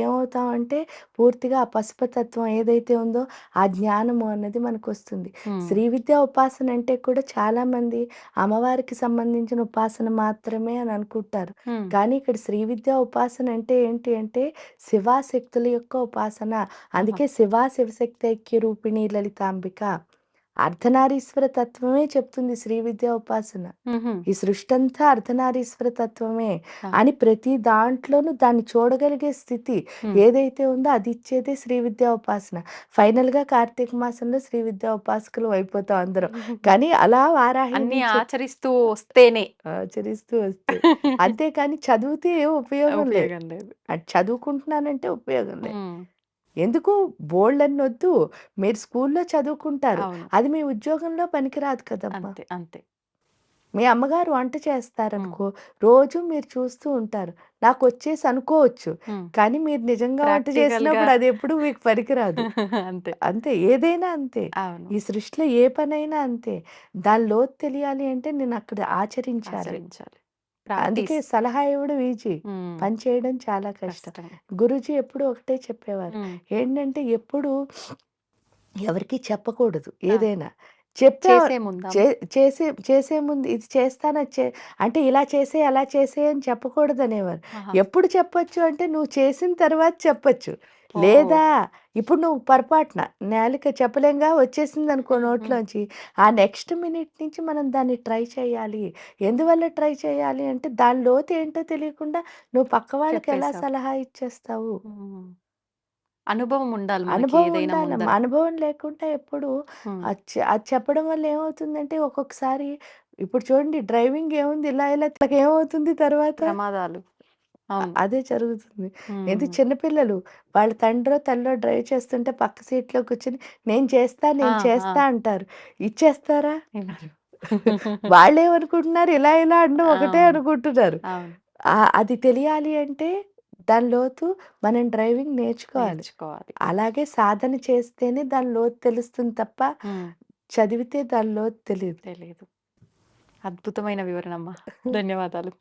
C: ఏమవుతామంటే పూర్తిగా ఆ పశుపతత్వం ఏదైతే ఉందో ఆ జ్ఞానము అన్నది మనకొస్తుంది.
B: హ్మ్.
C: శ్రీ విద్యా ఉపాసన అంటే కూడా చాలామంది అమ్మవారికి సంబంధించిన ఉపాసన మాత్రమే అని అనుకుంటారు.
B: హ్మ్.
C: కానీ ఇక్కడ శ్రీ విద్యా ఉపాసన అంటే ఏంటి అంటే శివాశక్తుల యొక్క ఉపాసన.
B: ఆహా!
C: అందుకే శివ శివశక్తి ఐక్య రూపిణి లలితాంబిక అర్ధనారీశ్వర తత్వమే చెప్తుంది శ్రీ విద్యా ఉపాసన.
B: హుహు.
C: ఈ సృష్టంతా అర్ధనారీశ్వర తత్వమే
B: ఆ!
C: అని ప్రతి దాంట్లోనూ దాన్ని చూడగలిగే స్థితి
B: హ్మ్.
C: ఏదైతే ఉందో అది ఇచ్చేదే శ్రీ విద్యా ఉపాసన. ఫైనల్‌గా కార్తీక మాసంలో శ్రీ విద్యా ఉపాసకులం అయిపోతాం అందరం. కానీ అలా వారాహి
B: అన్నీ
C: నుంచి
B: ఆచరిస్తూ వస్తేనే
C: ఆచరిస్తూ వస్తే. అంతేకాని చదివితే ఏం ఉపయోగం లేదు.
B: ఉపయోగం లేదు.
C: అది చదువుకుంటున్నానంటే ఉపయోగం లేదు.
B: హ్మ్.
C: ఎందుకు? బోలెడన్నొద్దు. మీరు స్కూల్లో చదువుకుంటారు.
B: అవును.
C: అది మీ ఉద్యోగంలో పనికిరాదు కదమ్మా!
B: అంతే. అంతే.
C: మీ అమ్మగారు వంట
B: హ్మ్.
C: చేస్తారనుకో, రోజు మీరు చూస్తూ ఉంటారు. నాకొచ్చేసి అనుకోవచ్చు.
B: హ్మ్.
C: కానీ మీరు నిజంగా వంట
B: ప్రాక్టికల్‌గా
C: చేసినప్పుడు అదెప్పుడు మీకు పనికిరాదు.
B: అంతే.
C: అంతే. ఏదైనా అంతే.
B: అవును.
C: ఈ సృష్టిలో ఏ పనైనా అంతే. దాని లోతు తెలియాలి అంటే నేనక్కడ ఆచరించాలి.
B: ఆచరించాలి.
C: అందుకే
B: ప్రాక్టీస్.
C: సలహా ఇవ్వడం ఈజీ.
B: హ్మ్.
C: పని చేయడం చాలా కష్టం.
B: కష్టం.
C: గురూజీ ఎప్పుడూ ఒకటే చెప్పేవారు.
B: హ్మ్.
C: ఏంటంటే ఎప్పుడూ ఎవరికీ చెప్పకూడదు
B: ఆ!
C: ఏదైనా. చెప్పా
B: చేసే ముందా?
C: చేసే ముందు ఇది చేస్తాను అంటే ఇలా చేసేయి, అలా చేసేయి అని చెప్పకూడదనేవారు.
B: ఆహా!
C: ఎప్పుడు చెప్పొచ్చు అంటే నువ్వు చేసిన తర్వాత చెప్పొచ్చు.
B: ఓహ్!
C: లేదా ఇప్పుడు నువ్వు పొరపాటున నాలుక చెప్పలేంగా వచ్చేసిందనుకో
B: హ్మ్. హ్మ్.
C: నోట్లోంచి, ఆ నెక్స్ట్ మినిట్ నుంచి మనం దాన్ని ట్రై చేయాలి. ఎందువల్ల ట్రై చేయాలి అంటే దాని లోతు ఏంటో తెలియకుండా నువ్వు పక్క వాళ్ళకి ఎలా
B: చెప్పేసావు.
C: సలహా ఇచ్చేస్తావు?
B: హ్మ్. అనుభవం ఉండాలి మనకి
C: అనుభవం
B: ఏదైనా
C: ఉండాలమ్మా.
B: ముందర.
C: అనుభవం లేకుండా ఎప్పుడు
B: హ్మ్.
C: అది చెప్పడం వల్ల ఏమవుతుందంటే ఒక్కొక్కసారి ఇప్పుడు చూడండి డ్రైవింగ్ ఏముంది ఇలా ఇలా ఏమవుతుంది తర్వాత?
B: ప్రమాదాలు. అవును.
C: అదే జరుగుతుంది.
B: హ్మ్.
C: చిన్న పిల్లలు వాళ్ళ తండ్రో, తల్లో డ్రైవ్ చేస్తుంటే పక్క సీట్‌లో కూర్చొని
B: ఆ!
C: నేను
B: ఆ!
C: చేస్తా అంటారు. ఇచ్చేస్తారా?
B: వినరు.
C: వాళ్ళేమనుకుంటున్నారు ఇలా ఇలా అనడం ఒకటే
B: అవును.
C: అనుకుంటున్నారు.
B: అవును.
C: అది తెలియాలి అంటే దాని లోతు మనం డ్రైవింగ్ నేర్చుకోవాలి.
B: నేర్చుకోవాలి.
C: అలాగే సాధన చేస్తేనే దాని లోతు తెలుస్తుంది తప్ప,
B: హ్మ్.
C: చదివితే దాని లోతు తెలీదు.
B: తెలీదు. అద్భుతమైన వివరణమ్మా. ధన్యవాదాలు.